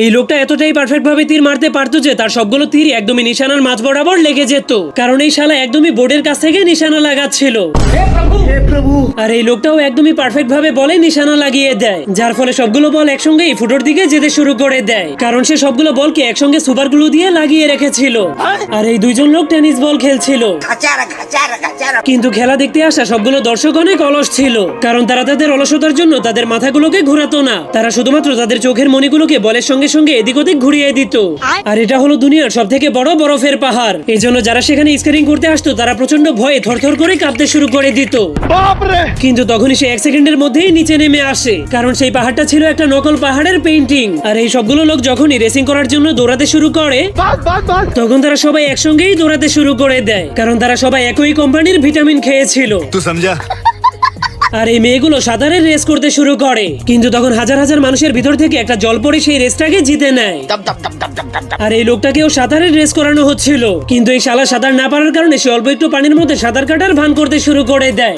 এই লোকটা এতটাই পারফেক্ট ভাবে তীর মারতে পারতো যে তার সবগুলো তীর একদমই নিশানার মাঝ বরাবর লেগে যেত, কারণ এই শালা একদমই বোর্ডের কাছ থেকে নিশানা লাগাচ্ছিল। আর এই লোকটাও একদমই পারফেক্ট ভাবে বলে নিশানা লাগিয়ে দেয়, যার ফলে সবগুলো বল একসঙ্গে এই ফুটোর দিকে যেতে শুরু করে দেয়, কারণ সে সবগুলো বলকে একসঙ্গে সুপার গ্লু দিয়ে লাগিয়ে রেখেছিল। আর এই দুইজন লোক টেনিস বল খেলছিল, কিন্তু খেলা দেখতে আসা সবগুলো দর্শক অনেক অলস ছিল, কারণ তারা তাদের অলসতার জন্য তাদের মাথাগুলোকে ঘোরাতো না, তারা শুধুমাত্র তাদের চোখের মণিগুলোকে বলের সঙ্গে সঙ্গে এদিক ওদিক ঘুরিয়ে দিত। আর এটা হলো দুনিয়ার সব থেকে বড় বরফের পাহাড়, এই জন্য যারা সেখানে স্কেটিং করতে আসতো তারা প্রচন্ড ভয়ে থরথর করে কাঁপতে শুরু করে দিত। কিন্তু তখনই সে 1 সেকেন্ডের মধ্যেই নিচে নেমে আসে, কারণ সেই পাহাড়টা ছিল একটা নকল পাহাড়ের পেইন্টিং। আর এই সবগুলো লোক যখনই রেসিং করার জন্য দৌড়াতে শুরু করে তখন তারা সবাই একসঙ্গেই দৌড়াতে শুরু করে দেয়, কারণ তারা সবাই একই কোম্পানির ভিটামিন খেয়েছিল। तू समझा? আর এই মেয়েগুলো সাঁতারের রেস করতে শুরু করে, কিন্তু তখন হাজার হাজার মানুষের ভিতর থেকে একটা জল পড়ে সেই রেসটাকে জিতে নেয়। আর এই লোকটাকেও সাঁতারের রেস করানো হচ্ছিল, কিন্তু এই শালা সাঁতার না পারার কারণে সে অল্প একটু পানির মধ্যে সাঁতার কাটার ভান করতে শুরু করে দেয়।